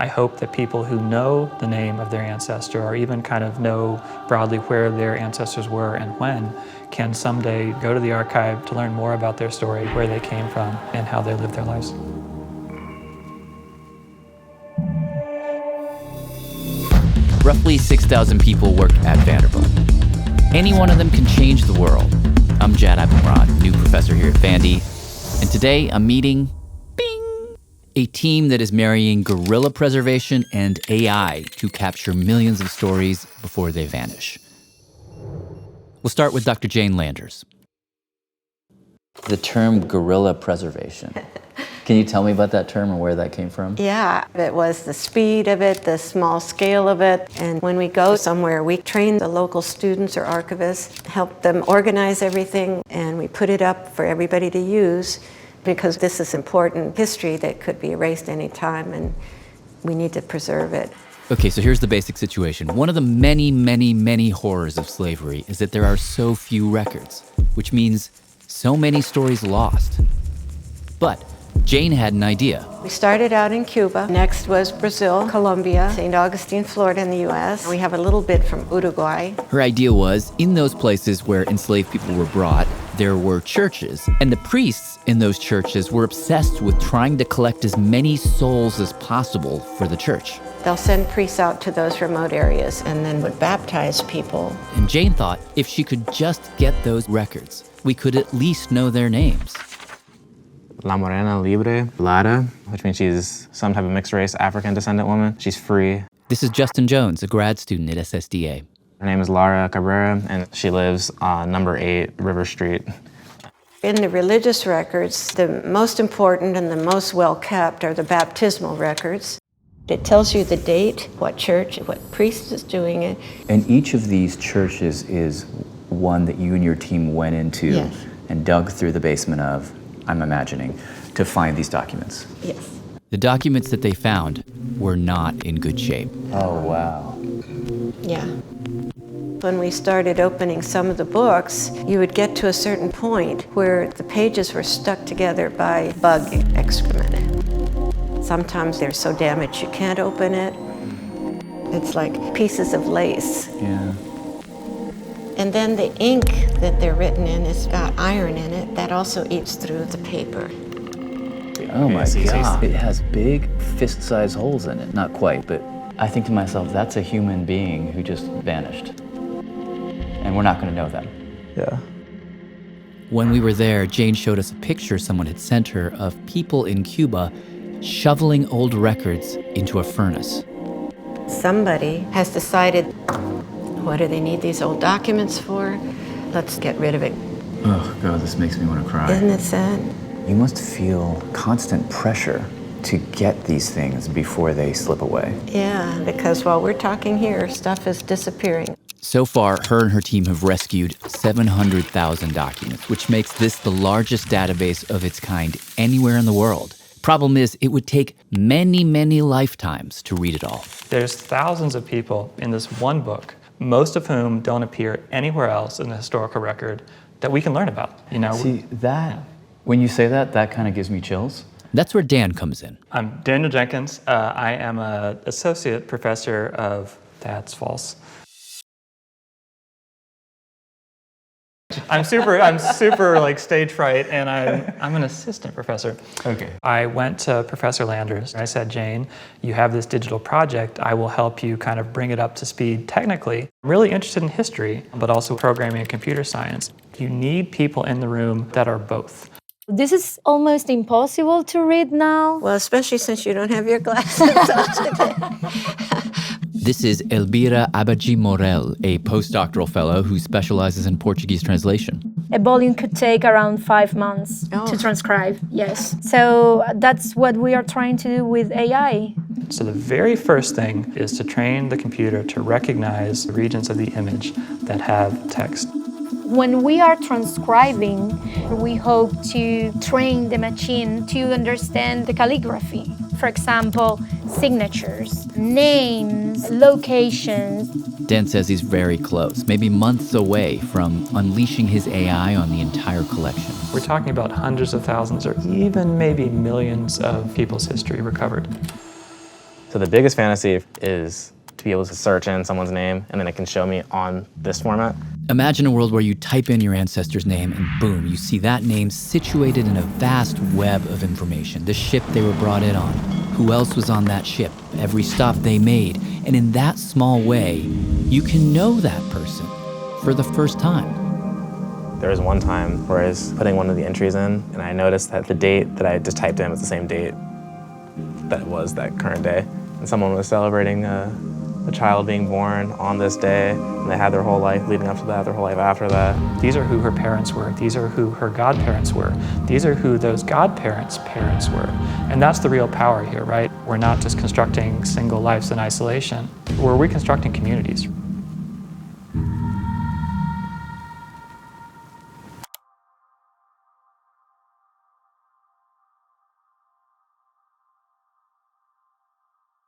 I hope that people who know the name of their ancestor or even kind of know broadly where their ancestors were and when can someday go to the archive to learn more about their story, where they came from, and how they lived their lives. Roughly 6,000 people work at Vanderbilt. Any one of them can change the world. I'm Jad Abumrad, new professor here at Vandy, and today I'm meeting a team that is marrying guerrilla preservation and AI to capture millions of stories before they vanish. We'll start with Dr. Jane Landers. The term guerrilla preservation. Can you tell me about that term and where that came from? Yeah, it was the speed of it, the small scale of it. And when we go somewhere, we train the local students or archivists, help them organize everything, and we put it up for everybody to use, because this is important history that could be erased any time, and we need to preserve it. Okay, so here's the basic situation. One of the many, many, many horrors of slavery is that there are so few records, which means so many stories lost. But Jane had an idea. We started out in Cuba. Next was Brazil, Colombia, St. Augustine, Florida in the US. We have a little bit from Uruguay. Her idea was, in those places where enslaved people were brought, there were churches, and the priests in those churches were obsessed with trying to collect as many souls as possible for the church. They'll send priests out to those remote areas and then would baptize people. And Jane thought if she could just get those records, we could at least know their names. La Morena Libre, Lara, which means she's some type of mixed race African descendant woman. She's free. This is Justin Jones, a grad student at SSDA. Her name is Lara Cabrera, and she lives on number 8 River Street. In the religious records, the most important and the most well-kept are the baptismal records. It tells you the date, what church, what priest is doing it. And each of these churches is one that you and your team went into Yes. and dug through the basement of, I'm imagining, to find these documents. Yes. The documents that they found were not in good shape. Oh, wow. Yeah. When we started opening some of the books, you would get to a certain point where the pages were stuck together by bug excrement. Sometimes they're so damaged you can't open it. It's like pieces of lace. Yeah. And then the ink that they're written in has got iron in it that also eats through the paper. Oh my God. It has big fist-sized holes in it. Not quite, but I think to myself, that's a human being who just vanished. And we're not going to know them. Yeah. When we were there, Jane showed us a picture someone had sent her of people in Cuba shoveling old records into a furnace. Somebody has decided, what do they need these old documents for? Let's get rid of it. Oh God, this makes me want to cry. Isn't it sad? You must feel constant pressure to get these things before they slip away. Yeah, because while we're talking here, stuff is disappearing. So far, her and her team have rescued 700,000 documents, which makes this the largest database of its kind anywhere in the world. Problem is, it would take many, many lifetimes to read it all. There's thousands of people in this one book, most of whom don't appear anywhere else in the historical record that we can learn about. You know, See, that, when you say that, that kind of gives me chills. That's where Dan comes in. I'm Daniel Jenkins. I am an associate professor of, that's false. I'm super like stage fright, and I'm an assistant professor. Okay. I went to Professor Landers. I said, Jane, you have this digital project. I will help you kind of bring it up to speed technically. I'm really interested in history, but also programming and computer science. You need people in the room that are both. This is almost impossible to read now. Well, especially since you don't have your glasses on today. This is Elvira Abaji Morel, a postdoctoral fellow who specializes in Portuguese translation. A volume could take around 5 months to transcribe, yes. So that's what we are trying to do with AI. So the very first thing is to train the computer to recognize the regions of the image that have text. When we are transcribing, we hope to train the machine to understand the calligraphy. For example, signatures, names, locations. Dan says he's very close, maybe months away from unleashing his AI on the entire collection. We're talking about hundreds of thousands or even maybe millions of people's history recovered. So the biggest fantasy is to be able to search in someone's name and then it can show me on this format. Imagine a world where you type in your ancestor's name and boom, you see that name situated in a vast web of information. The ship they were brought in on, who else was on that ship, every stop they made. And in that small way, you can know that person for the first time. There was one time where I was putting one of the entries in and I noticed that the date that I just typed in was the same date that was that current day. And someone was celebrating a child being born on this day, and they had their whole life leading up to that, their whole life after that. These are who her parents were. These are who her godparents were. These are who those godparents' parents were. And that's the real power here, right? We're not just constructing single lives in isolation. We're reconstructing communities.